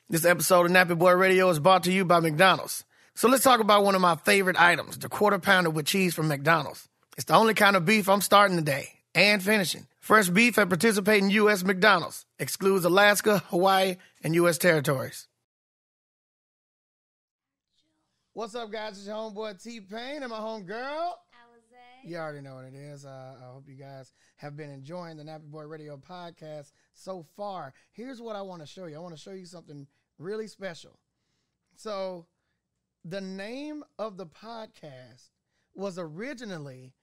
This episode of Nappy Boy Radio is brought to you by McDonald's. So let's talk about one of my favorite items, the Quarter Pounder with cheese from McDonald's. It's the only kind of beef I'm starting today and finishing. Fresh beef at participating U.S. McDonald's. Excludes Alaska, Hawaii, and U.S. territories. What's up, guys? It's your homeboy T-Pain and my homegirl. You already know what it is. I hope you guys have been enjoying the Nappy Boy Radio Podcast so far. Here's what I want to show you. I want to show you something really special. So the name of the podcast was originally,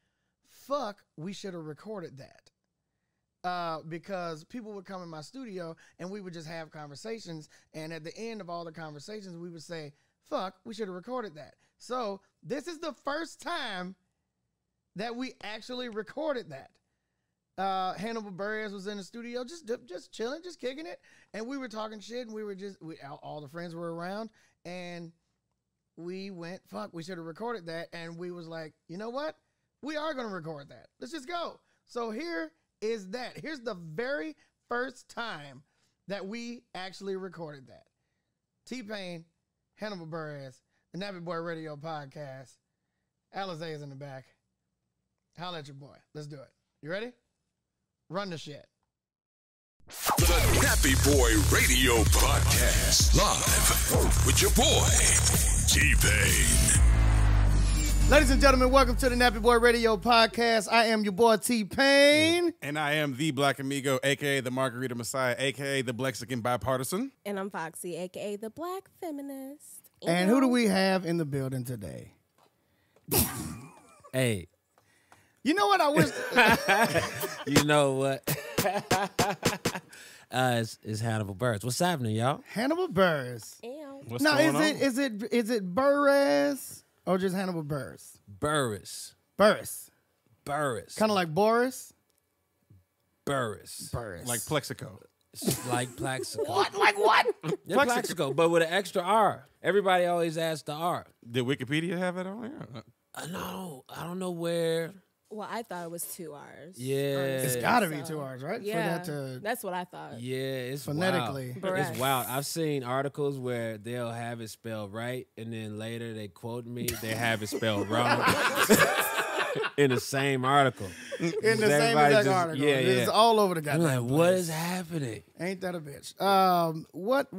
Fuck, We Should Have Recorded That. Because people would come in my studio and we would just have conversations. And at the end of all the conversations, we would say, fuck, we should have recorded that. So this is the first time that we actually recorded that. Hannibal Buress was in the studio, just chilling, just kicking it, and we were talking shit, and all the friends were around, and we went, fuck, we should have recorded that, and we was like, you know what? We are going to record that. Let's just go. So here is that. Here's the very first time that we actually recorded that. T-Pain, Hannibal Buress, the Nappy Boy Radio Podcast. Alizé is in the back. Holla at your boy. Let's do it. You ready? Run the shit. The Nappy Boy Radio Podcast. Live with your boy, T-Pain. Ladies and gentlemen, welcome to the Nappy Boy Radio Podcast. I am your boy T-Pain. And I am the Black Amigo, a.k.a. the Margarita Messiah, a.k.a. the Blexican Bipartisan. And I'm Foxy, a.k.a. the Black Feminist. And who do we have in the building today? Hey. You know what I wish... You know what? It's Hannibal Buress. What's happening, y'all? Hannibal Buress. What's now, going on? is it Buress or just Hannibal Buress? Buress. Buress. Buress. Kind of like Boris? Buress. Buress. Like Plexico. Like Plaxico. What? Like what? Yeah, Plaxico, but with an extra R. Everybody always asks the R. Did Wikipedia have it on there? No, I don't know where. Well, I thought it was 2 R's. Yeah. It's got to be 2 R's, right? Yeah, For that to that's what I thought. Yeah, it's phonetically. wild. Buress. It's wild. I've seen articles where they'll have it spelled right, and then later they quote me, they have it spelled wrong. In the same article. In the same Everybody exact just- article. yeah, It's yeah. all over the I'm goddamn like, place. what is happening? Ain't that a bitch? What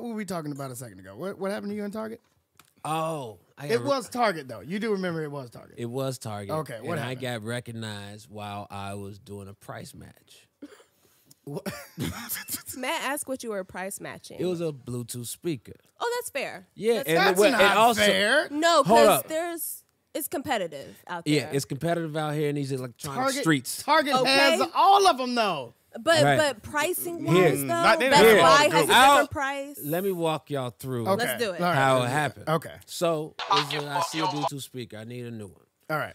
were we talking about a second ago? What happened to you in Target? Oh, It was Target, though. You do remember it was Target. It was Target. Okay, what and happened? I got recognized while I was doing a price match. May I ask what you were price matching? It was a Bluetooth speaker. Oh, that's fair. Yeah, That's and not also, fair. No, Hold because up. it's competitive out there. Yeah, it's competitive out here in these electronic Target streets. Target Okay. has all of them, though. But Right. pricing Here. wise though, Not- they Best don't have all Buy the has a good ones. different price. Let me walk y'all through Okay. Let's do it. All right, how it let's do happened. Okay. So I see a Bluetooth speaker. I need a new one. All right.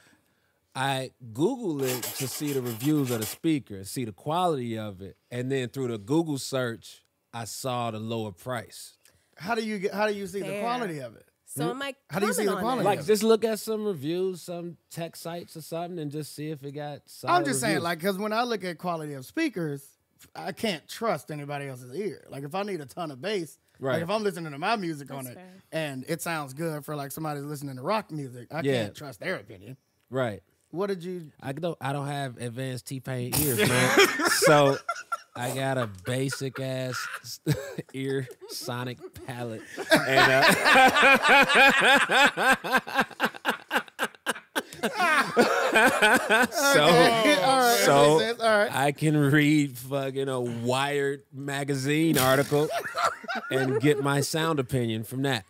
I Googled it to see the reviews of the speaker, see the quality of it, and then through the Google search, I saw the lower price. How do you see the Fair. quality of it? So am I How do you see the comment on quality? that? Like, just look at some reviews, some tech sites or something, and just see if it got solid I'm just saying, reviews. like, because when I look at quality of speakers, I can't trust anybody else's ear. Like, if I need a ton of bass, Right. like if I'm listening to my music on That's it fair. and it sounds good for like somebody listening to rock music, I Yeah. can't trust their opinion. Right. What did you? I don't have advanced T-Pain ears, man. So I got a basic ass ear sonic palette. And, so All right, that makes sense. All right. I can read fucking a Wired magazine article and get my sound opinion from that.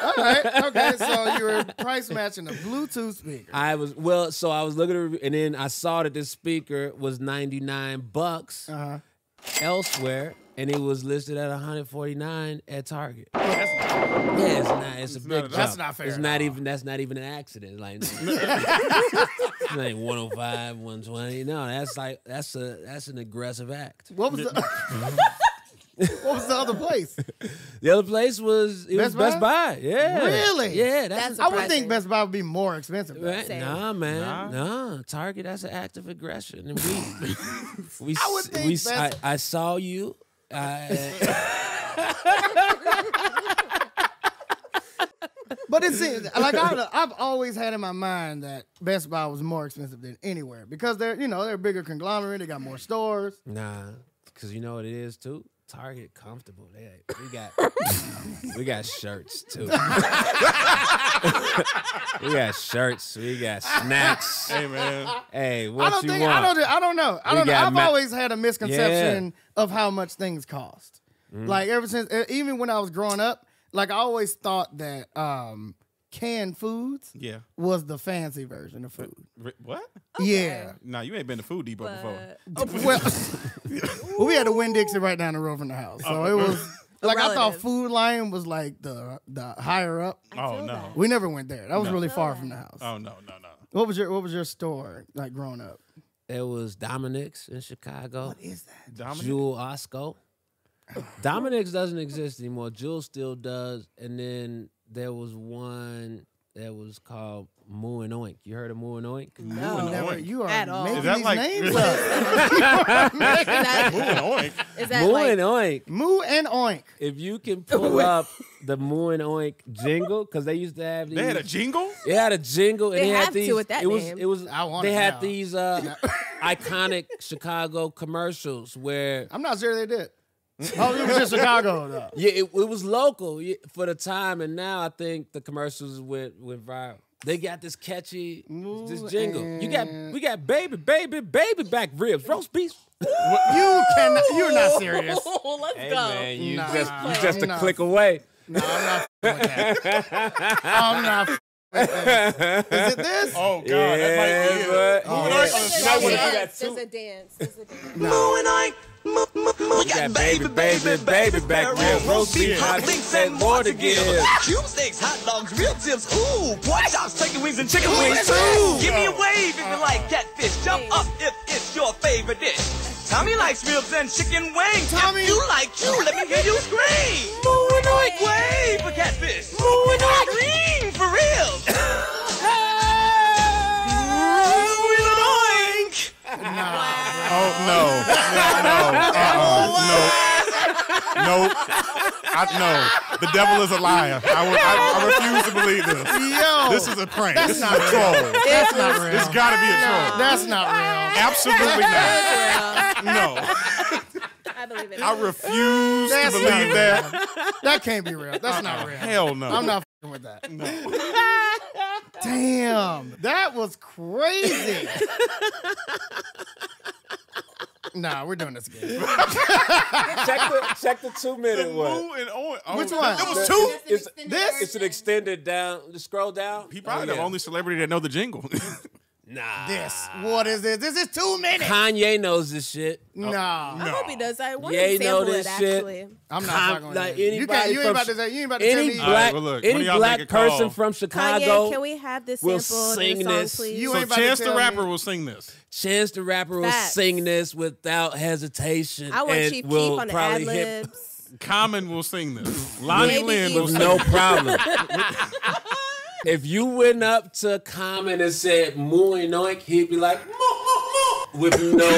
All right. Okay. So you were price matching a Bluetooth speaker. I was looking at it, and then I saw that this speaker was $99 elsewhere, and it was listed at $149 at Target. Yeah, it's not. It's a big jump. That's not fair It's at not all. even. That's not even an accident. Like, it's like 105, 120. No, that's an aggressive act. What was the? What was the other place? The other place was Best Best Buy? Buy. Yeah, Really? Yeah, That's that's I would think Surprising. Best Buy would be more expensive. though. right. Same. Nah, man. Nah, Target. That's an act of aggression, and we I would think Best- I saw you. But it seems like I've always had in my mind that Best Buy was more expensive than anywhere because they're a bigger conglomerate. They got more stores. Nah, because you know what it is too. Target comfortable. We got shirts too. We got shirts. We got snacks. Hey man. Hey, what you want? I don't know. I've always had a misconception of how much things cost. Like ever since, even when I was growing up, like I always thought that canned foods was the fancy version of food. What? Okay. Yeah. Nah, you ain't been to Food Depot before. Well, we had a Winn-Dixie right down the road from the house, so it was like I thought Food Lion was like the higher up. Oh no, we never went there. That was really far from the house. Oh no. What was your store like growing up? It was Dominic's in Chicago. What is that? Dominic? Jewel Osco. Dominic's doesn't exist anymore. Jewel still does. And then there was one that was called Moo and Oink. You heard of Moo and Oink? No. Never, you are At all. making Is that these like- names Is up. Moo and Oink. Is that Moo like and Oink. Moo and Oink. If you can pull up the Moo and Oink jingle, because they used to have these. They had a jingle? It had a jingle, and They they had have these. to with that it was. name. It was. I want They it had now. these iconic Chicago commercials where. I'm not sure they did. Oh, it was in Chicago though. Yeah, it was local for the time, and now I think the commercials went viral. They got this catchy this jingle. We got baby back ribs, roast beef. You're not serious. Let's Hey go. man, you Nah, just a nah. click away. No, I'm not with that. I'm not with that. Is it this? Oh god, that might be it. but- Moo and yeah. Oink on the There's side a with dance. too. There's a dance. There's a dance. Moo and Oink, we got baby back ribs, roast beef, hot links, and more to give. Cube steaks, hot dogs, real tips, ooh, pork chops, chicken wings, and chicken wings too. Give me a wave if you like catfish. Jump up if it's your favorite dish. Tommy likes ribs and chicken wings. Tommy. If you like you, let me hear you scream. Moo and Oink, wave for catfish. Moo and Oink, scream for real. Moo and Oink. Oh no. No. The devil is a liar. I refuse to believe this. Yo, This is a prank. That's This is not a real. troll. That's not real. It's gotta be a troll. That's not real. Absolutely not. No. I believe it. I refuse That's to not believe real. that. That can't be real. That's not real. Hell no. I'm not f***ing with that. Damn, that was crazy. Nah, we're doing this again. Check the 2-minute one. Moo and Oink. Oh, Which one? It was two. It's an extended down. Just scroll down. He probably the only celebrity that know the jingle. Nah. This. What is this? This is 2 minutes. Kanye knows this shit. Nah. I hope he does. I want Yeah, to you know sample this it, shit. actually. I'm not talking about like that. You anybody ain't from about to say. You ain't about to tell any me. All black, right, well, look, one any of y'all black make a call. person from Chicago Kanye, can we have this will sample sing in the song, this. please? You So ain't about to Chance the tell Rapper me. will sing this. Chance the Rapper will Facts. sing this without hesitation. I want and Chief Keef will on the probably ad hit libs. Common will sing this. Lonnie Maybe Lynn will even- sing no this. problem. If you went up to Common and said Moo and Oink, he'd be like moo, moo, moo, with no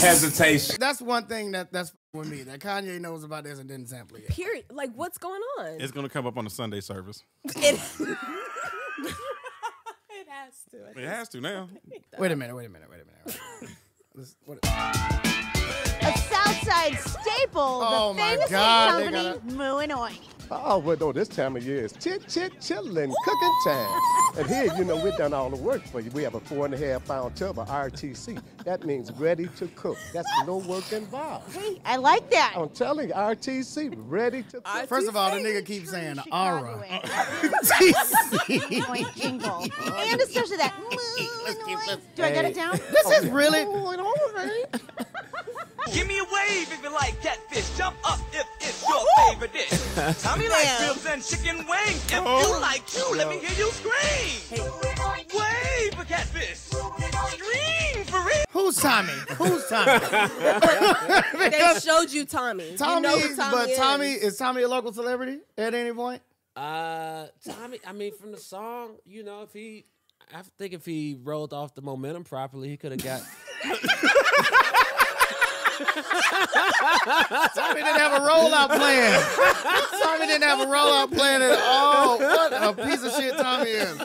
hesitation. That's one thing that's with me. That Kanye knows about this and didn't sample it yet. Period. Like, what's going on? It's gonna come up on the Sunday service. It has to. It has to now. Wait a minute. A Southside staple, Oh, the my famous God, they company Moo and Oink. Oh, well, no, this time of year is chillin' cooking time. And here, we've done all the work for you. We have a 4.5-pound tub of RTC. That means ready to cook. That's no work involved. Hey, I like that. I'm telling you, RTC, ready to cook. First of all, the nigga keeps saying Chicago aura. in. Oink jingle. And especially that Moo and Oink. Do I get it down? This is really. Give me a wave if you like catfish. Jump up if it's your favorite dish. Tommy likes ribs and chicken wings. If you like you, let me hear you scream. Wave for catfish. Scream for real. Who's Tommy? Who's Tommy? They showed you Tommy. Tommy, you know who Tommy is. is Tommy a local celebrity at any point? Tommy, I mean, from the song, I think if he rolled off the momentum properly, he could have got. Tommy didn't have a rollout plan. Tommy didn't have a rollout plan at all. What a piece of shit Tommy is.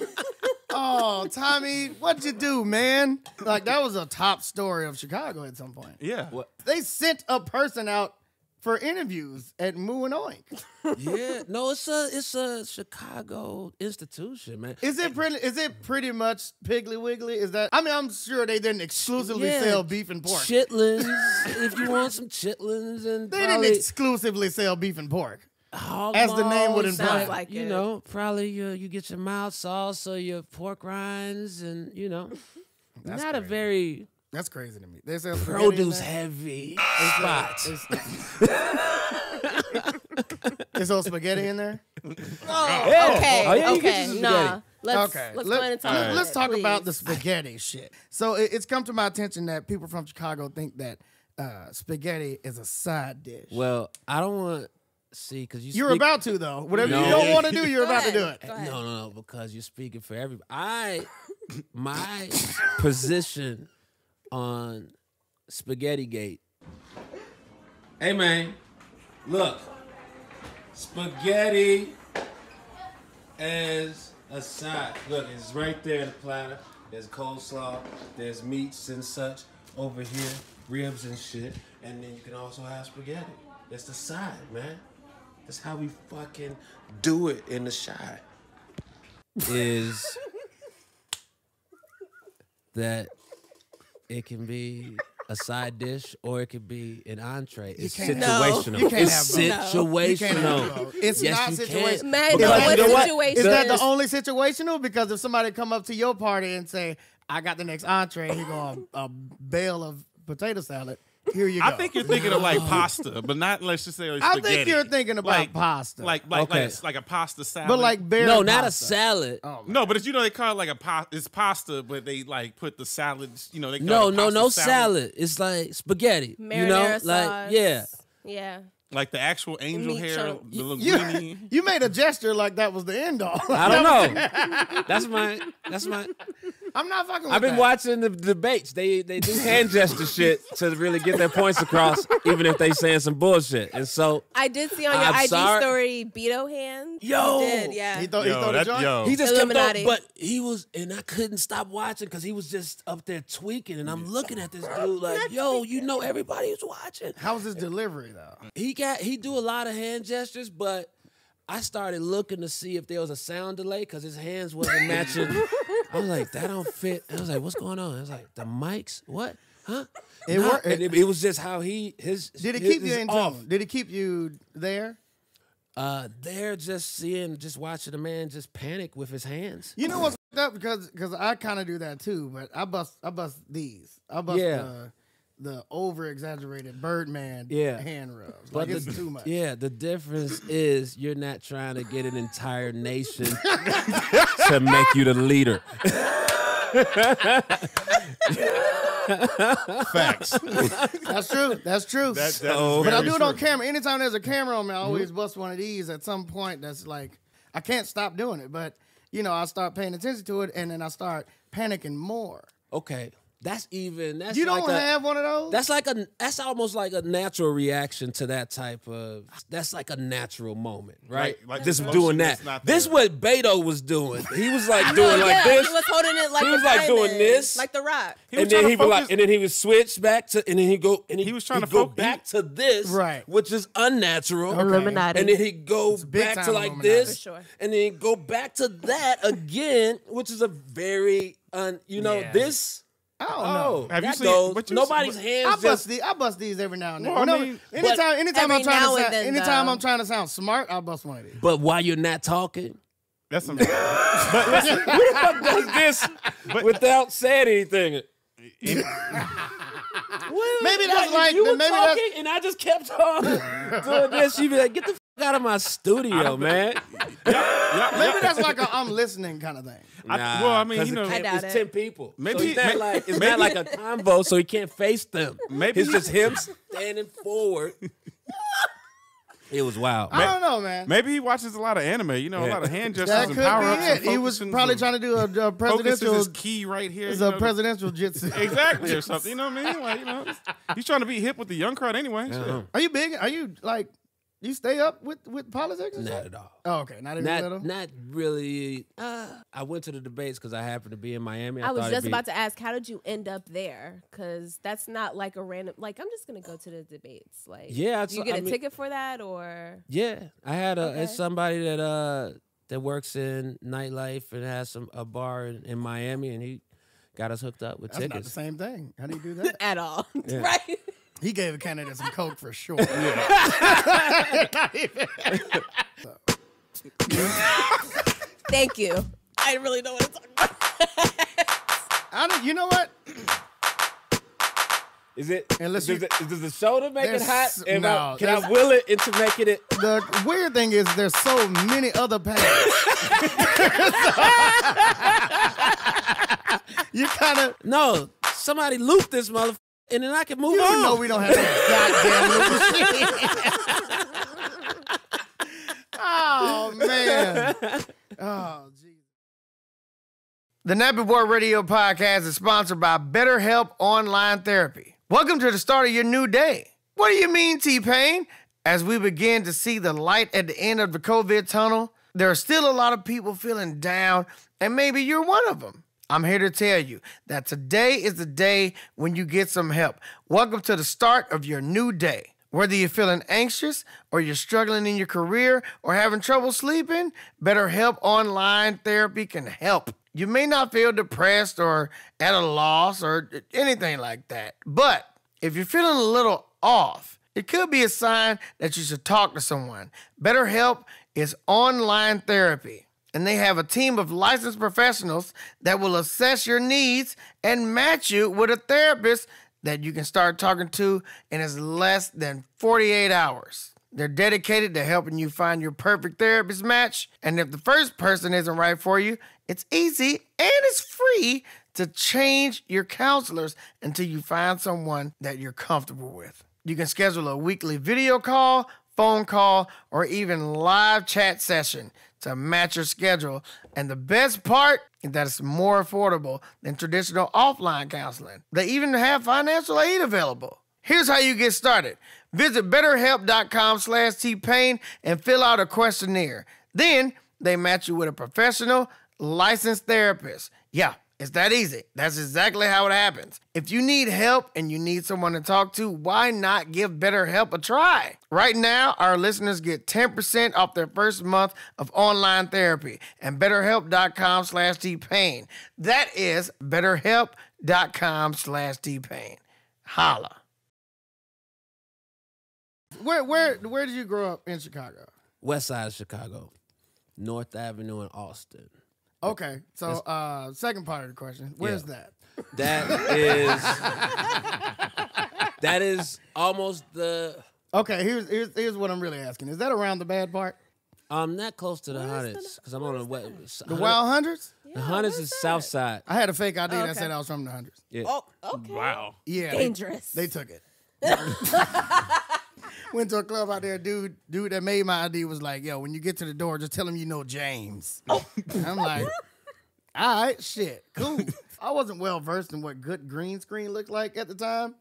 Oh, Tommy, what'd you do, man? Like, that was a top story of Chicago at some point. Yeah. What? They sent a person out for interviews at Moo and Oink. Yeah, no, it's a Chicago institution, man. Is it pretty much Piggly Wiggly? Is that? I mean, I'm sure they didn't exclusively sell beef and pork. Chitlins, if you want some chitlins, and they didn't exclusively sell beef and pork. Almost, as the name would imply. Like you know, probably you get your mild sauce or your pork it's not crazy. A very That's crazy to me. They sell produce heavy spot. Is there spaghetti in there? Oh, yeah. Okay. Oh, yeah, okay. Nah. Let's go ahead and talk about Let's it, talk please. about the spaghetti shit. So it's come to my attention that people from Chicago think that spaghetti is a side dish. Well, I don't want see because you're about to though. Whatever you don't want to do, you're about to do it. No, because you're speaking for everybody. My position on Spaghetti Gate. Hey man, look, spaghetti as a side. Look, it's right there in the platter. There's coleslaw, there's meats and such over here, ribs and shit, and then you can also have spaghetti. That's the side, man. That's how we fucking do it in the Chi. Is that it can be a side dish or it could be an entree. It's situational. You can't it's have both. situational. It's not situational. Man, what situation? Is that the only situational? Because if somebody come up to your party and say, I got the next entree, he go a bale of potato salad. Here you go. I think you're thinking of like pasta, but not let's just say spaghetti. I think you're thinking about pasta. Like a pasta salad. But like bare no, pasta. not a salad. Oh, no, but it's they call it like it's pasta, but they like put the salads, they call no salad. It's like spaghetti. Marinara like sauce. Yeah. Like the actual angel Meat hair, chunk. the linguine. You made a gesture like that was the end all. I don't know. That's my. I'm not fucking with I've been that. watching the debates. They do hand gesture shit to really get their points across, even if they saying some bullshit. And so I did see on your IG story Beto hands. Yo, he did, yeah. He thought the joint. He just Illuminati. kept up, but he was, and I couldn't stop watching because he was just up there tweaking, and I'm looking at this dude like, yo, everybody was watching. How was his delivery though? He do a lot of hand gestures, but I started looking to see if there was a sound delay because his hands wasn't matching. I was like, that don't fit. I was like, what's going on? I was like, the mics? What? Huh? It was just how Did it keep you in tune? Did it keep you there? They're just watching a man just panic with his hands. You know what's up? Because I kind of do that too, but I bust these. I bust the over-exaggerated Birdman hand rubs. Like it's too much. Yeah, the difference is you're not trying to get an entire nation to make you the leader. Facts. That's true. But I do it on camera. Anytime there's a camera on me, I always bust one of these at some point that's like, I can't stop doing it. But, I start paying attention to it, and then I start panicking more. Okay. That's you like don't have one of those? That's almost like a natural reaction to that type of. That's like a natural moment, right? Like just doing that. This is what Beto was doing. He was like doing like this. He was holding it like he was like doing this, like The Rock. And then he would switch back to, and then he was trying to go back to this, right? Which is unnatural. Illuminati. And then he'd go back to like this, sure. and then he'd go back to that again, which is a very this. I don't know. Have you seen? Nobody's hands. I bust these every now and then. Well, anytime I'm trying to sound smart, I'll bust one of these. But while you're not talking, that's amazing. But listen, who the fuck does this without saying anything? Maybe that's like you were talking, and I just kept on doing this. You'd be like, "Get the fuck out of my studio, man." Maybe that's like a I'm listening kind of thing. I doubt it's 10 people. Maybe so it's not like a combo, so he can't face them. Maybe it's just him standing forward. It was wild. I don't know, man. Maybe he watches a lot of anime. You know, a lot of hand gestures that and could power be ups. it. He was probably trying to do a presidential. His key right here. It's a presidential jitsu. Exactly, or something. You know what I mean? Like, he's trying to be hip with the young crowd anyway. Are you big? Are you like? You stay up with politics? Not at all. Oh, okay. Not little? Not really. I went to the debates because I happened to be in Miami. I was just about to ask, how did you end up there? Because that's not like a random. Like, I'm just gonna go to the debates. Like, yeah, do you get a ticket for that or? Yeah, I had it's somebody that works in nightlife and has a bar in Miami, and he got us hooked up with tickets. Not the same thing. How do you do that? At all, yeah. Right? He gave a candidate some coke for sure. Thank you. I really know what I'm talking about. You know what? Is it? Unless does the soda make it hot? No, Can I will it into making it? The weird thing is there's so many other paths. You kind of no. Somebody loop this motherfucker, and then I can move on. You know we don't have that goddamn machine. Oh man. Oh geez. The Nappy Boy Radio Podcast is sponsored by BetterHelp Online Therapy. Welcome to the start of your new day. What do you mean, T-Pain? As we begin to see the light at the end of the COVID tunnel, there are still a lot of people feeling down, and maybe you're one of them. I'm here to tell you that today is the day when you get some help. Welcome to the start of your new day. Whether you're feeling anxious or you're struggling in your career or having trouble sleeping, BetterHelp Online Therapy can help. You may not feel depressed or at a loss or anything like that, but if you're feeling a little off, it could be a sign that you should talk to someone. BetterHelp is online therapy, and they have a team of licensed professionals that will assess your needs and match you with a therapist that you can start talking to in as less than 48 hours. They're dedicated to helping you find your perfect therapist match, and if the first person isn't right for you, it's easy and it's free to change your counselors until you find someone that you're comfortable with. You can schedule a weekly video call, phone call, or even live chat session to match your schedule. And the best part is that it's more affordable than traditional offline counseling. They even have financial aid available. Here's how you get started. Visit BetterHelp.com/T-Pain and fill out a questionnaire. Then they match you with a professional, licensed therapist. Yeah, it's that easy. That's exactly how it happens. If you need help and you need someone to talk to, why not give BetterHelp a try? Right now, our listeners get 10% off their first month of online therapy at BetterHelp.com/T-Pain. That is BetterHelp.com/T-Pain. Holla. Where did you grow up in Chicago? West side of Chicago, North Avenue in Austin. Okay, so second part of the question, where's that? That is almost the. Okay, here's what I'm really asking. Is that around the bad part? Not close to the hundreds because I'm on the west. The Wild Hundreds? The hundreds is South Side. I had a fake ID that said I was from the hundreds. Yeah. Oh, okay. Wow. Yeah. Dangerous. They took it. Went to a club out there, dude that made my ID was like, yo, when you get to the door, just tell him you know James. I'm like, all right, shit, cool. I wasn't well versed in what good green screen looked like at the time.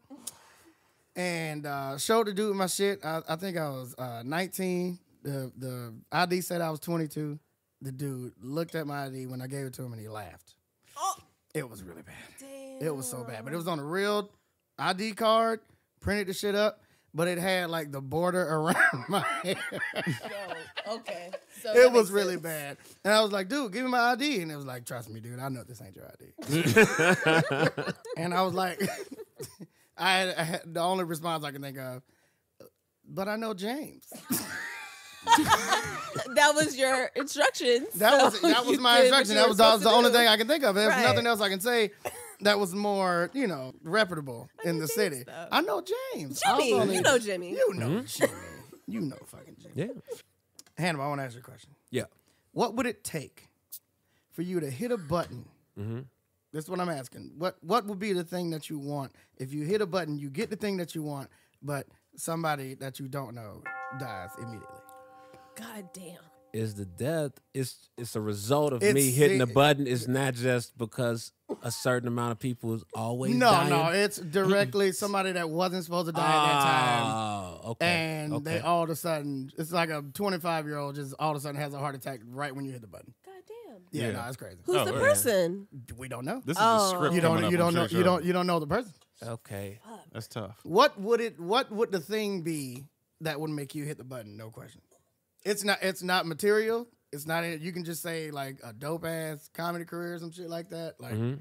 And showed the dude my shit. I think I was 19. The ID said I was 22. The dude looked at my ID when I gave it to him and he laughed. Oh. It was really bad. Damn. It was so bad. But it was on a real ID card, printed the shit up. But it had like the border around my hair. Okay. So it was really bad. And I was like, dude, give me my ID. And it was like, trust me, dude, I know this ain't your ID. And I was like, I had the only response I can think of, but I know James. That was your instructions. That was my instruction. That was the only thing I can think of. There's nothing else I can say that was more, reputable in the city. So. I know James. Jimmy. You know Jimmy. You know Jimmy. You know fucking Jimmy. Yeah. Hannibal, I want to ask you a question. Yeah. What would it take for you to hit a button? Mm-hmm. That's what I'm asking. What would be the thing that you want? If you hit a button, you get the thing that you want, but somebody that you don't know dies immediately. God damn. Is the death, it's a result of me hitting the button. It's not just because a certain amount of people is always dying. No, it's directly somebody that wasn't supposed to die at that time. Oh, okay. And they all of a sudden, it's like a 25-year-old just all of a sudden has a heart attack right when you hit the button. God damn. Yeah, no, it's crazy. Who's the person? We don't know. This is the script. You don't know the person. Okay. That's tough. What would the thing be that would make you hit the button? No question. It's not material. It's not. You can just say like a dope ass comedy career or some shit like that. Like, and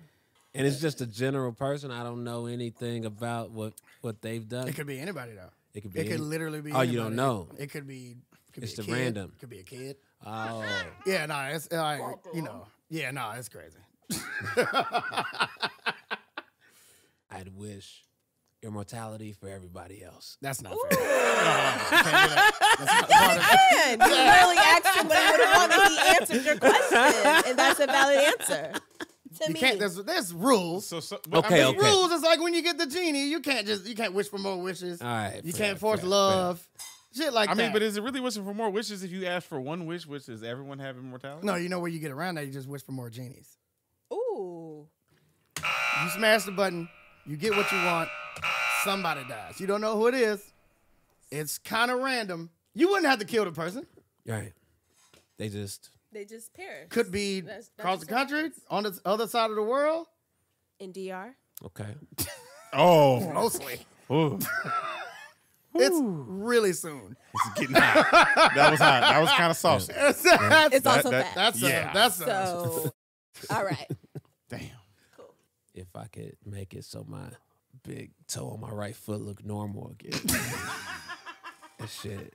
it's just a general person. I don't know anything about what they've done. it could be anybody though. It could be. It could literally be. Oh, anybody. you don't know. It could be. It's be a the kid. random. Could be a kid. Oh. Yeah, no, it's like Yeah, no, it's crazy. I'd wish immortality for everybody else. That's not fair. Can't do that. That's not part of it. You literally asked him what he would have wanted. He answered your question, and that's a valid answer. To You me. can't. There's rules. Okay. Rules is like when you get the genie, you can't wish for more wishes. All right. You fair, can't force fair, love. Shit like that. I mean, but is it really wishing for more wishes if you ask for one wish, which is everyone have immortality? No, you know where you get around that. You just wish for more genies. Ooh. You smash the button. You get what you want. Somebody dies. You don't know who it is. It's kind of random. You wouldn't have to kill the person. Right. They just perish. Could be That's across the just what country, happens. on the other side of the world. In DR. okay. Oh, Mostly. Ooh. It's really soon. It's getting hot. That was hot. That was kind of saucy. It's also fat. That's So, all right. Damn. Cool. If I could make it so my big toe on my right foot look normal again. That shit.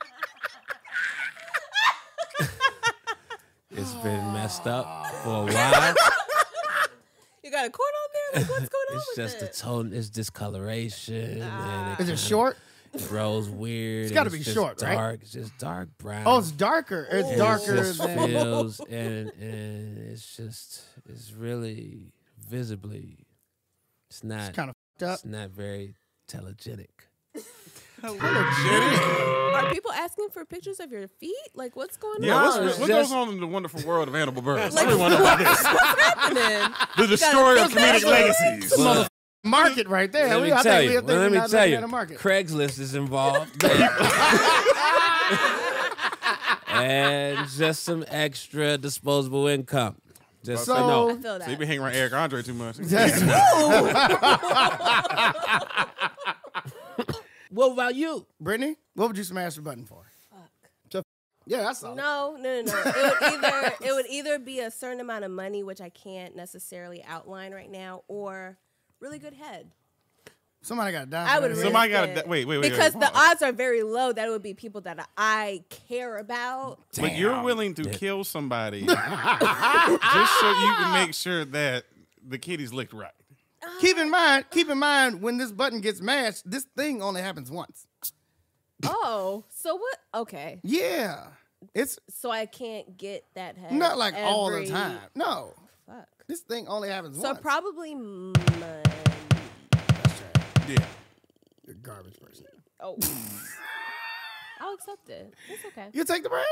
It's been messed up for a while. You got a cord on there? Like, what's going on It's with just the it? tone. It's discoloration. And Is it short? It grows weird. It's gotta and be just short, right? dark. It's just dark brown. Oh, it's darker. It's And darker It just than. feels and it's really visibly. It's not Kind of fucked up. It's not very telegenic. Are people asking for pictures of your feet? Like, what's going Yeah, on? what goes on in the wonderful world of Hannibal Buress? Like, Everyone about this. what's happening? The destroyer of comedic picture. legacies. Mother market right there. Let me I tell think you. we Let me not tell looking you. at a market. Craigslist is involved. And just some extra disposable income. Just So- no. I feel So you that. been hanging around Eric Andre too much. What about you? Brittany, what would you smash the button for? Yeah, that's all. No. It would either be a certain amount of money, which I can't necessarily outline right now, or really good head. Somebody got to die. I for would that. risk Somebody got it. to wait. Because hold the on. odds are very low that it would be people that I care about. But you're willing to kill somebody just so you can make sure that the kitty's licked right. Keep in mind, when this button gets mashed, this thing only happens once. Oh, so what? Okay. Yeah. It's So I can't get that head. not like all the every- time. No. Fuck. This thing only happens So once. probably money. Yeah. You're a garbage person. Oh. I'll accept it. It's okay. You take the bread?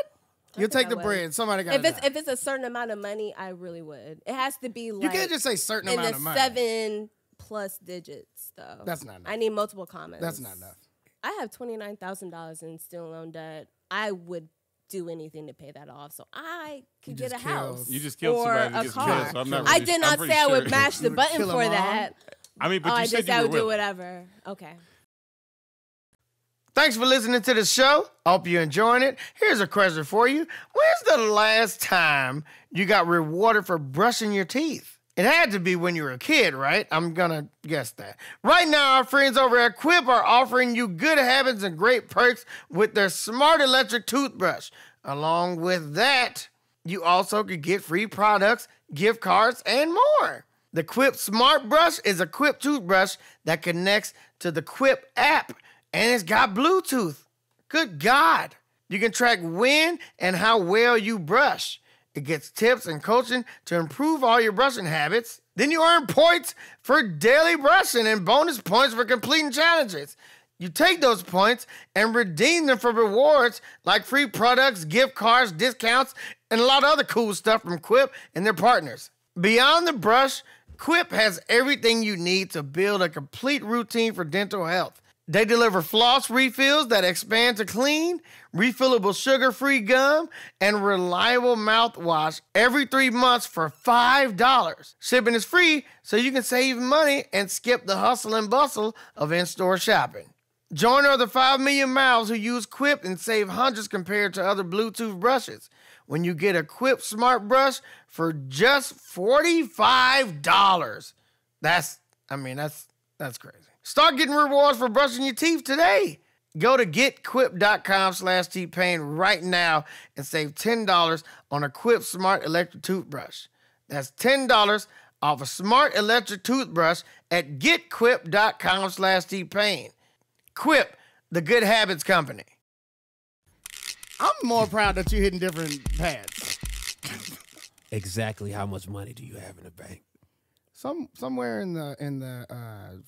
You think take I the would. bread. Somebody got If it's a certain amount of money, I really would. It has to be like You can't just say certain in amount the of money. 7+ digits though. That's not enough. I need multiple comments. That's not enough. I have $29,000 in student loan debt. I would do anything to pay that off, so I could get a just killed- house. You just killed or somebody a to get car. killed. So I'm not I really- did I'm not pretty say I would sure. mash the You would button kill a for mom? that. I mean, but I you said just you I were would do willing. whatever. Okay. Thanks for listening to the show. I hope you're enjoying it. Here's a question for you. When's the last time you got rewarded for brushing your teeth? It had to be when you were a kid, right? I'm gonna guess that. Right now, our friends over at Quip are offering you good habits and great perks with their smart electric toothbrush. Along with that, you also could get free products, gift cards, and more. The Quip Smart Brush is a Quip toothbrush that connects to the Quip app, and it's got Bluetooth. Good God. You can track when and how well you brush. It gets tips and coaching to improve all your brushing habits. Then you earn points for daily brushing and bonus points for completing challenges. You take those points and redeem them for rewards like free products, gift cards, discounts, and a lot of other cool stuff from Quip and their partners. Beyond the brush, Quip has everything you need to build a complete routine for dental health. They deliver floss refills that expand to clean, refillable sugar-free gum, and reliable mouthwash every 3 months for $5. Shipping is free, so you can save money and skip the hustle and bustle of in-store shopping. Join other 5 million mouths who use Quip and save hundreds compared to other Bluetooth brushes when you get a Quip Smart Brush for just $45. That's crazy. Start getting rewards for brushing your teeth today. Go to getquip.com/T-Pain right now and save $10 on a Quip Smart Electric Toothbrush. That's $10 off a smart electric toothbrush at getquip.com/T-Pain. Quip, the good habits company. I'm more proud that you're hitting different pads. Exactly how much money do you have in the bank? Somewhere in the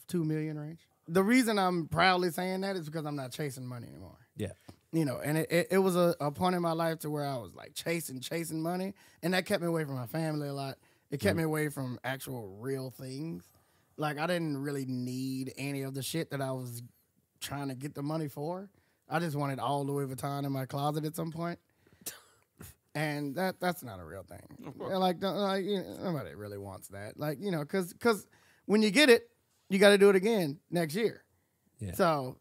2 million range. The reason I'm proudly saying that is because I'm not chasing money anymore. Yeah. You know, and it was a point in my life to where I was like chasing money, and that kept me away from my family a lot. It kept me away from actual real things. Like, I didn't really need any of the shit that I was trying to get the money for. I just wanted all Louis Vuitton in my closet at some point. And that's not a real thing. Nobody really wants that. Like, you know, because when you get it, you got to do it again next year. Yeah. So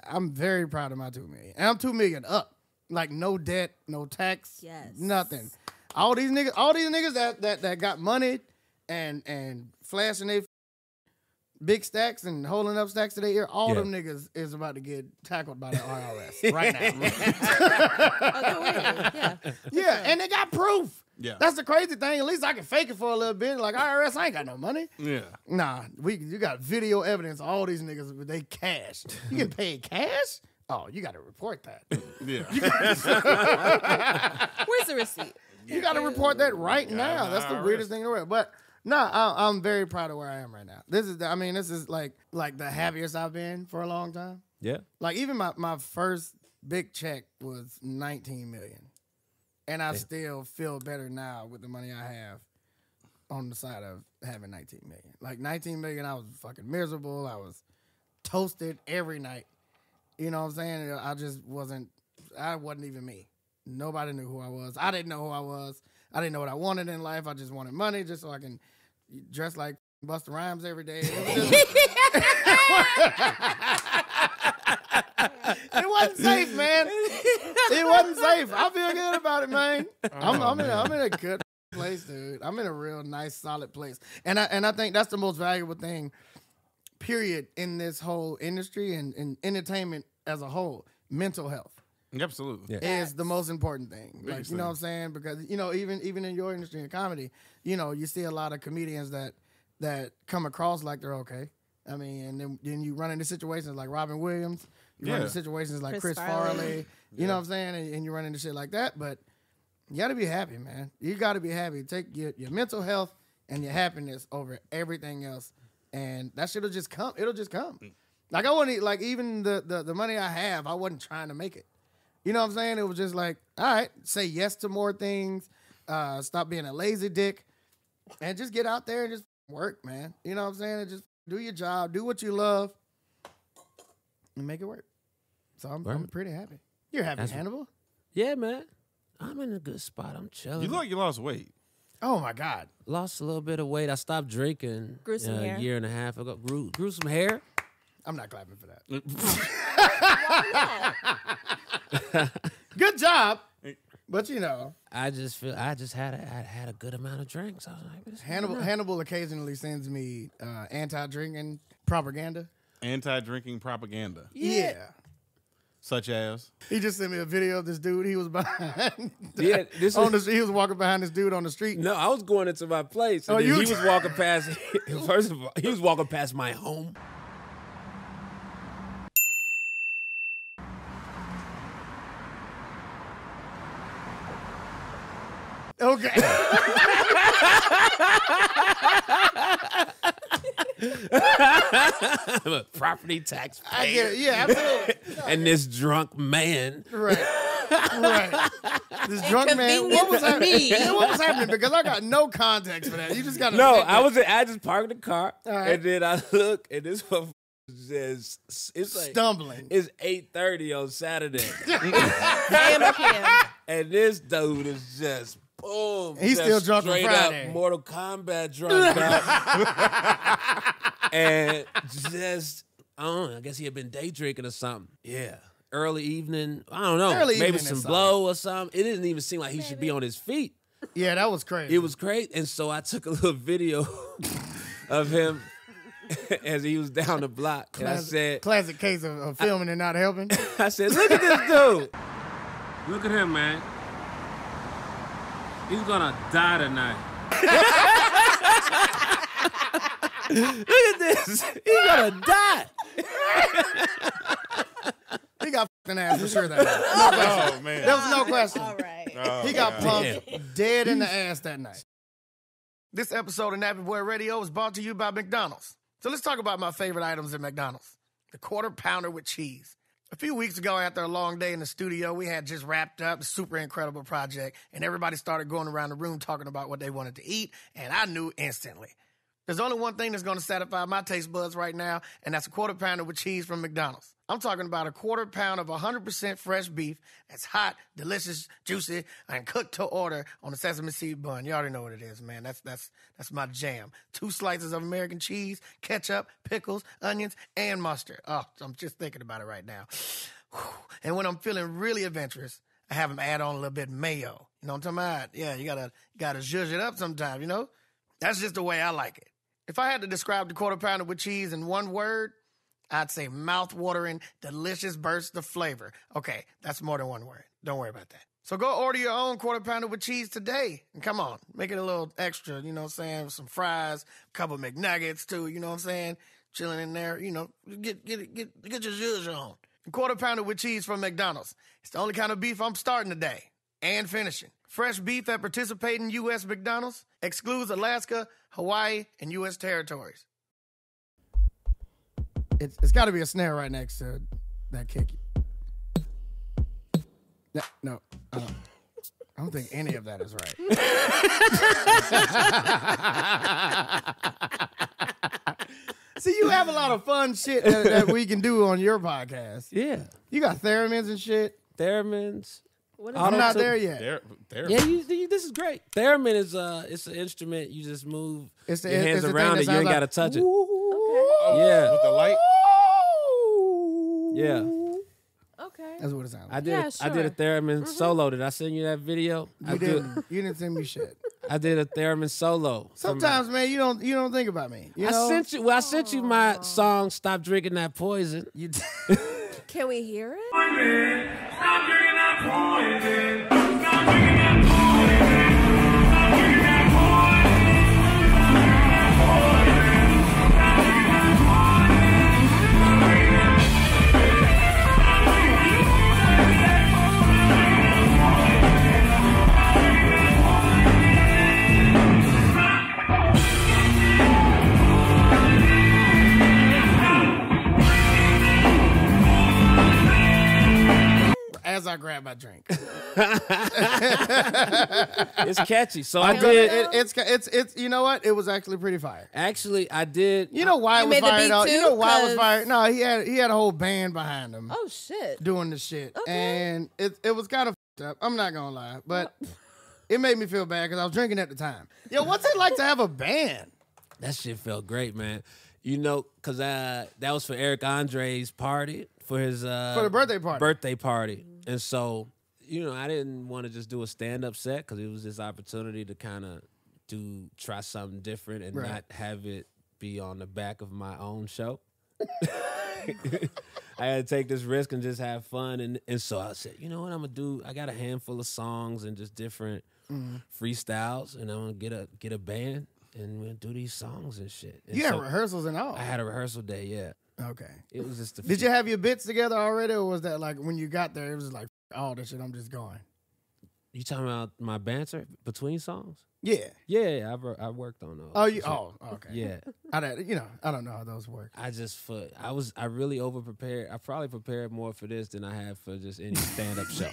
I'm very proud of my 2 million. And I'm 2 million up. Like, no debt, no tax, nothing. All these niggas that got money and flashing their big stacks and holding up stacks to their ear, all them niggas is about to get tackled by the IRS right now. Yeah, and they got proof. Yeah. That's the crazy thing. At least I can fake it for a little bit. Like, IRS, I ain't got no money. Yeah. Nah, you got video evidence of all these niggas with they cash. You get paid cash? Oh, you got to report that. Yeah. Where's the receipt? You got to report that right now. That's the weirdest thing in the world. But no, I'm very proud of where I am right now. This is like the happiest I've been for a long time. Yeah. Like, even my first big check was $19 million. And I still feel better now with the money I have on the side of having $19 million. Like, $19 million, I was fucking miserable. I was toasted every night. You know what I'm saying? I wasn't even me. Nobody knew who I was. I didn't know who I was. I didn't know what I wanted in life. I just wanted money just so I can dress like Busta Rhymes every day. It wasn't safe, man. It wasn't safe. I feel good about it, man. I'm in a good place, dude. I'm in a real nice, solid place. And I think that's the most valuable thing, period, in this whole industry and entertainment as a whole. Mental health. Absolutely. Is the most important thing. Like, you know what I'm saying? Because, you know, even in your industry in comedy, you know, you see a lot of comedians that come across like they're okay. I mean, and then you run into situations like Robin Williams. You run into situations like Chris Farley. You know what I'm saying? And you run into shit like that. But you got to be happy, man. You got to be happy. Take your mental health and your happiness over everything else. And that shit will just come. It'll just come. Like, I wouldn't, like, even the money I have, I wasn't trying to make it. You know what I'm saying? It was just like, all right, say yes to more things, stop being a lazy dick, and just get out there and just work, man. You know what I'm saying? And just do your job, do what you love, and make it work. So I'm pretty happy. You're happy, Hannibal? Yeah, man. I'm in a good spot. I'm chilling. You look like you lost weight. Oh, my God. Lost a little bit of weight. I stopped drinking a year and a half ago. Grew some hair. I'm not clapping for that. Good job. But, you know. I just had a good amount of drinks. I was like, Hannibal occasionally sends me anti-drinking propaganda. Anti-drinking propaganda. Yeah. Such as? He just sent me a video of this dude. He was behind. He was walking behind this dude on the street. No, I was going into my place. And he was walking past. First of all, he was walking past my home. Okay. I'm a property tax payer. I get it. Yeah, absolutely. And this drunk man. Right. This drunk man. What was happening? What was happening? Because I got no context for that. You just got to. No, I just parked the car, and then I look, and this one says it's like stumbling. It's 8:30 on Saturday. Damn. And this dude is just boom. He's still drunk on Friday. Up Mortal Kombat drunk up. And just, I don't know, I guess he had been day drinking or something. Yeah. Early evening. I don't know. Maybe some blow or something. It didn't even seem like he should be on his feet. Yeah, that was crazy. It was crazy. And so I took a little video of him as he was down the block. And I said, classic case of filming and not helping. I said, look at this dude. Look at him, man. He's gonna die tonight. Look at this. He's gonna die. He got fucking ass for sure that night. Oh, man. There was no question. All right. Oh, He got God. pumped dead in the ass that night. This episode of Nappy Boy Radio is brought to you by McDonald's. So let's talk about my favorite items at McDonald's. The Quarter Pounder with cheese. A few weeks ago, after a long day in the studio, we had just wrapped up a super incredible project, and everybody started going around the room talking about what they wanted to eat, and I knew instantly. There's only one thing that's going to satisfy my taste buds right now, and that's a Quarter Pounder with cheese from McDonald's. I'm talking about a quarter pound of 100% fresh beef that's hot, delicious, juicy, and cooked to order on a sesame seed bun. You already know what it is, man. That's my jam. 2 slices of American cheese, ketchup, pickles, onions, and mustard. Oh, I'm just thinking about it right now. And when I'm feeling really adventurous, I have them add on a little bit of mayo. You know what I'm talking about? Yeah, you gotta zhuzh it up sometimes, you know? That's just the way I like it. If I had to describe the Quarter Pounder with cheese in one word, I'd say mouth-watering, delicious burst of flavor. Okay, that's more than one word. Don't worry about that. So go order your own Quarter Pounder with cheese today. And come on, make it a little extra, you know what I'm saying? With some fries, a couple McNuggets too, you know what I'm saying? Chilling in there, you know, get your zhuzh on. The Quarter Pounder with cheese from McDonald's. It's the only kind of beef I'm starting today and finishing. Fresh beef at participating U.S. McDonald's excludes Alaska, Hawaii, and U.S. territories. It's got to be a snare right next to that kick. No, I don't think any of that is right. See, you have a lot of fun shit that we can do on your podcast. Yeah. You got theremins and shit. Theremins. I'm not there yet. Yeah, this is great. Theremin is it's an instrument. You just move your hands the around it. You ain't got to touch it. Oh, yeah. With the light? Yeah. Okay. That's what it sounds like. I did a theremin solo. Did I send you that video? You didn't send me shit. I did a theremin solo. Sometimes, man, you don't think about me. You know? I sent you my song "Stop Drinking That Poison." Can we hear it? Stop drinking that poison. As I grab my drink, it's catchy. So I did. It's. You know what? It was actually pretty fire. Actually, I did. You know why it was fired out? You know why it was fired? No, he had a whole band behind him. Oh shit! Doing the shit, okay. And it was kind of up. I'm not gonna lie, but it made me feel bad because I was drinking at the time. Yo, what's it like to have a band? That shit felt great, man. You know, because that was for Eric Andre's party, for his for the birthday party. And so, you know, I didn't want to just do a stand-up set because it was this opportunity to kind of try something different and not have it be on the back of my own show. I had to take this risk and just have fun. And so I said, you know what I'm going to do? I got a handful of songs and just different freestyles, and I'm going to get a band. And we'll do these songs and shit. And you had rehearsals and all. I had a rehearsal day, yeah. Okay. It was just Did you have your bits together already, or was that like when you got there, it was like, all this shit, I'm just going? You talking about my banter between songs? Yeah. Yeah, I worked on those. Okay. Yeah. I don't know how those work. I really over prepared. I probably prepared more for this than I have for just any stand-up show.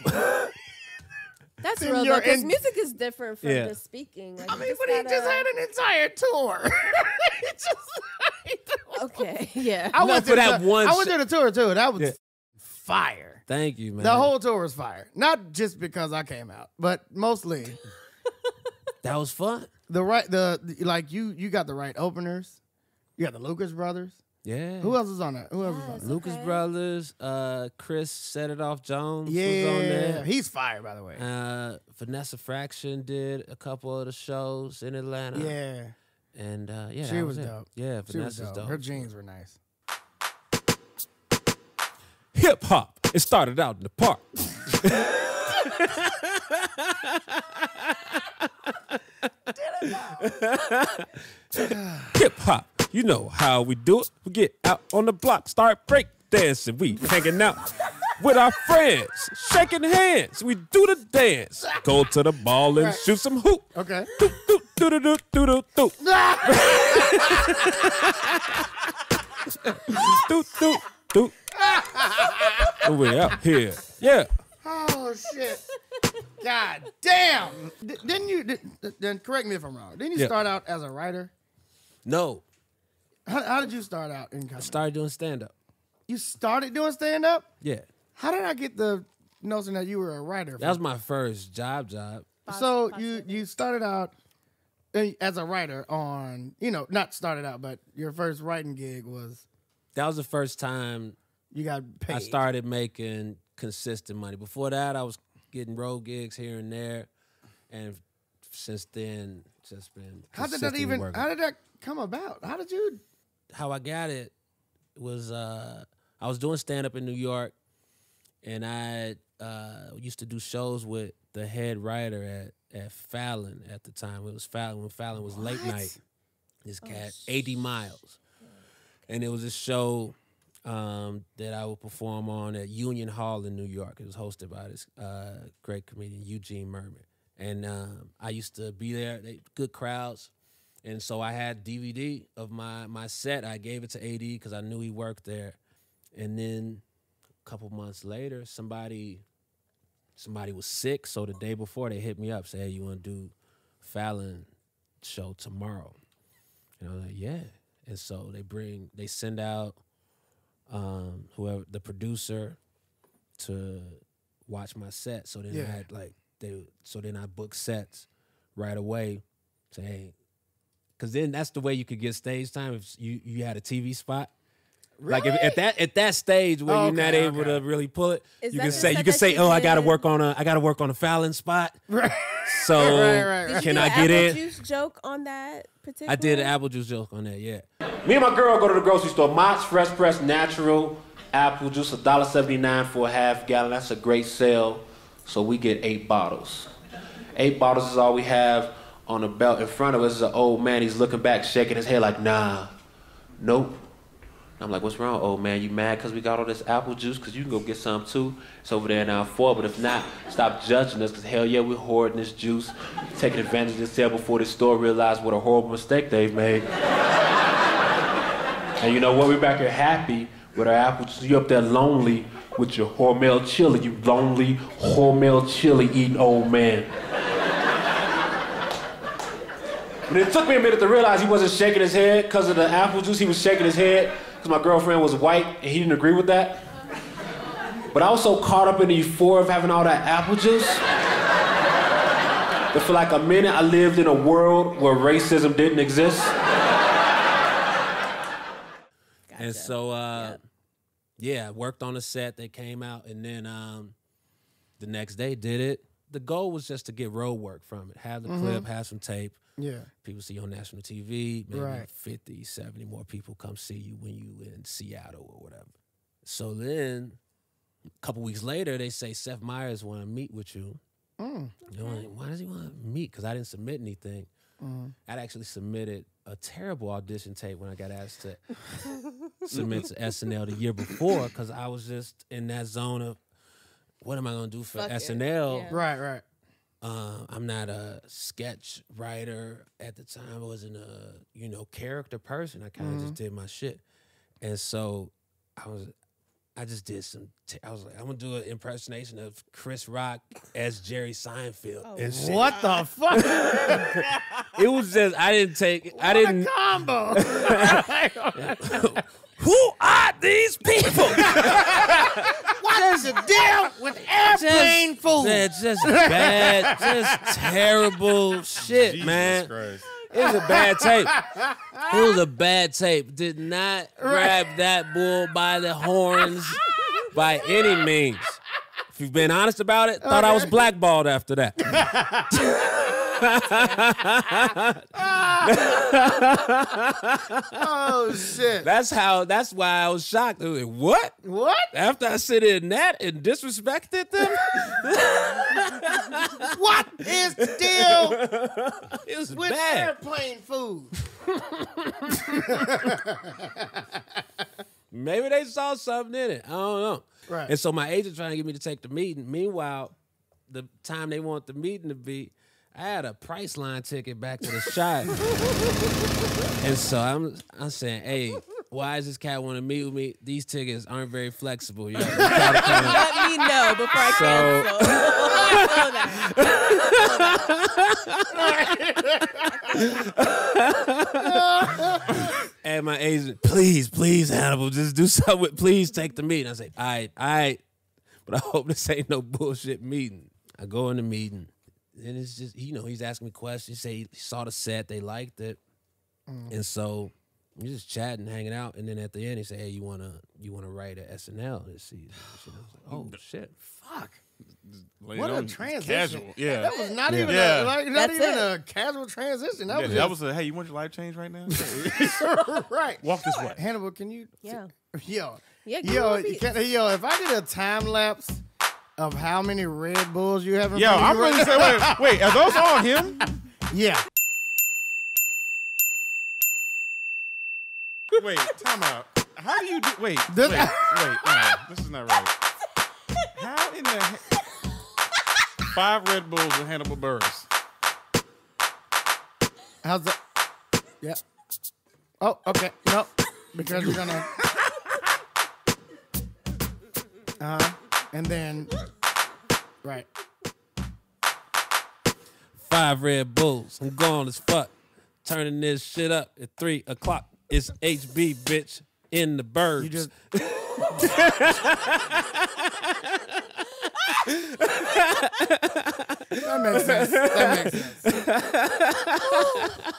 That's real though, because music is different from the speaking. Like, he just had an entire tour. Okay, yeah. I went to the tour too. That was fire. Thank you, man. The whole tour was fire. Not just because I came out, but mostly. That was fun. You got the right openers. You got the Lucas Brothers. Yeah. Who else was on that? Lucas Brothers, Chris Set It Off Jones was on Yeah, there. he's fire, by the way. Vanessa Fraction did a couple of the shows in Atlanta. Yeah. And she was dope. Yeah, Vanessa's dope. Her jeans were nice. Hip hop. It started out in the park. Hip hop. You know how we do it. We get out on the block, start break dancing. We hanging out with our friends, shaking hands. We do the dance. Go to the ball and shoot some hoop. Okay. Doot, doot, doot, doot, doot, doot, doot. Doot, doot, doot. We out here. Yeah. Oh, shit. God damn. Didn't you, then correct me if I'm wrong, didn't you start out as a writer? No. How did you start out in comedy? I started doing stand-up. You started doing stand-up? Yeah. How did I get the notion that you were a writer? That was my first job. So you started out as a writer on, not started out, but your first writing gig was... That was the first time you got paid. I started making consistent money. Before that, I was getting road gigs here and there. And since then, just been How did that come about? How I got it was I was doing stand-up in New York, and I used to do shows with the head writer at Fallon at the time. It was Fallon when Fallon was late night. This cat, A.D. Miles. And it was a show that I would perform on at Union Hall in New York. It was hosted by this great comedian, Eugene Merman. And I used to be there, good crowds. And so I had DVD of my set. I gave it to AD because I knew he worked there. And then a couple months later, somebody was sick. So the day before, they hit me up, said, hey, you want to do Fallon show tomorrow? And I was like, yeah. And so they send out whoever the producer to watch my set. So then I had I booked sets right away. Say, hey, because then that's the way you could get stage time if you had a TV spot. Really? Like if at that stage where you're not able to really pull it, you can say, oh, I gotta work on a Fallon spot. Right. So right. Can I get in? Did you do an apple juice joke on that particular? I did an apple juice joke on that, yeah. Me and my girl go to the grocery store. Mott's Fresh Press Natural apple juice, $1.79 for a half gallon. That's a great sale. So we get 8 bottles. 8 bottles is all we have on the belt. In front of us is an old man. He's looking back, shaking his head like, nah, nope. I'm like, what's wrong, old man? You mad because we got all this apple juice? Because you can go get some too. It's over there now 4, but if not, stop judging us because hell yeah, we're hoarding this juice, taking advantage of this sale before the store realize what a horrible mistake they've made. And you know what? We're back here happy with our apple juice. You up there lonely with your Hormel chili, you lonely Hormel chili eating old man. But it took me a minute to realize he wasn't shaking his head because of the apple juice. He was shaking his head because my girlfriend was white and he didn't agree with that. But I was so caught up in the euphoria of having all that apple juice that for like a minute I lived in a world where racism didn't exist. Gotcha. And so, I worked on a set. They came out, and then the next day did it. The goal was just to get road work from it. Have the clip, have some tape. Yeah. People see you on national TV. Maybe Right. 50, 70 more people come see you when you in Seattle or whatever. So then, a couple weeks later, they say, Seth Meyers want to meet with you. You know, like, why does he want to meet? Because I didn't submit anything. I'd actually submitted a terrible audition tape when I got asked to submit to SNL the year before because I was just in that zone of, what am I going to do for SNL? Yeah. Right. I'm not a sketch writer at the time. I wasn't a, character person. I kind of just did my shit. And so I just did I was like, I'm going to do an impersonation of Chris Rock as Jerry Seinfeld. What the fuck? It was just, I didn't combo. Who are these people? What is the deal with airplane food? Man, just bad, just terrible shit, Jesus man. Christ. It was a bad tape. It was a bad tape. Did not grab that bull by the horns by any means. If you've been honest about it, thought I was blackballed after that. Oh shit! That's why I was shocked. I was like, what? What? After I sit in that and disrespected them? What is the deal It was with bad. airplane food? Maybe they saw something in it. I don't know. Right. And so my agent trying to get me to take the meeting. Meanwhile, the time they want the meeting to be, I had a Priceline ticket back to the shop. And so I'm saying, hey, why does this cat want to meet with me? These tickets aren't very flexible. You have to Let me know before I cancel. And my agent, please, Hannibal, just do something. Please take the meeting. I say, all right. But I hope this ain't no bullshit meeting. I go in the meeting. And it's just, he's asking me questions. He say he saw the set, they liked it. And so we're just chatting, hanging out. And then at the end, he said, hey, you wanna write an SNL this season? I was like, oh, shit. Fuck. What a transition. Casual. Yeah. That was not even a casual transition. That was hey, you want your life changed right now? Right. Walk this way. Hannibal, can you? Yeah. Yo, if I did a time lapse of how many Red Bulls you have in front of you. I'm ready to say, wait, are those all him? Yeah. Wait, time out. How do you do? Wait, This- no, this is not right. How in the 5 Red Bulls with Hannibal Buress? How's that? Yeah. Oh, okay. No, because you're gonna. And then, right. 5 Red Bulls. I'm gone as fuck. Turning this shit up at 3 o'clock. It's HB, bitch, in the burbs. You just. That makes sense.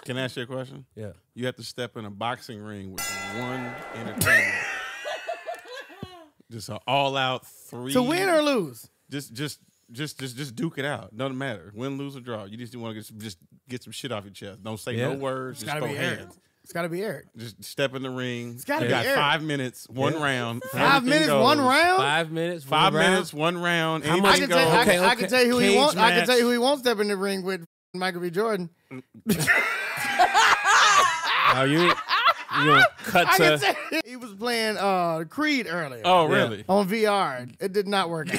Can I ask you a question? Yeah. You have to step in a boxing ring with one entertainer. Just an all-out 3. To win or lose? Just duke it out. Doesn't matter. Win, lose, or draw. You just want to get some shit off your chest. Don't say no words. It's just gotta throw be Eric. hands. It's gotta be Eric. Just step in the ring. It's gotta you be got Eric. 5 minutes, one round. 5 minutes, one round. 5 minutes, 5 minutes, one round. How Anything much- I goes. can tell you who he wants. Cage I can tell you match. who he won't step in the ring with. Michael B. Jordan. Are you gonna cut I can to? tell you, he was playing Creed earlier. Oh, really? On VR. It did not work out.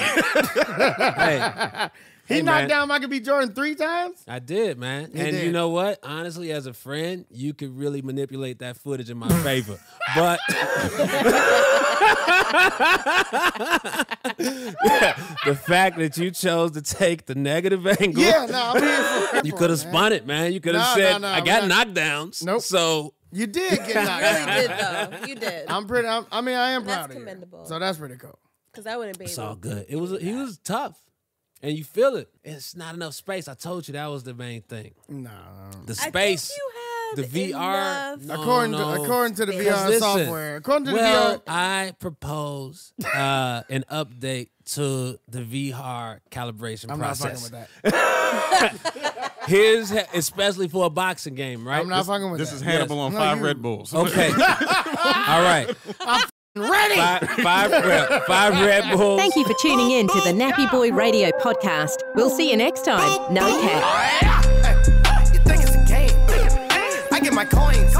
Hey, He Hey, knocked man. down Michael B. Jordan 3 times? I did, man. You And did. you know what? Honestly, as a friend, you could really manipulate that footage in my favor. But the fact that you chose to take the negative angle, Yeah, no, I'm here for it. you could have spun it, man. You could have No, said, no, I got I'm knockdowns. Nope. So You did get knocked You down. did, though. You did. I am proud That's of you. commendable. So that's pretty cool. Because I wouldn't be it's able all to good. do He was tough. And you feel it. It's not enough space. I told you that was the main thing. No. The I space. think you had The VR. enough- No, According to the Because VR listen, software. According to the well, VR. I propose an update to the VR calibration I'm not process. fucking with that. Here's especially for a boxing game, right? I'm not fucking with This that. is Hannibal on No, 5 you- Red Bulls. Okay. All right. Ready? Five Red Bulls. Thank you for tuning in to the Nappy Boy Radio Podcast. We'll see you next time. No cap. You think it's a game? I get my coins.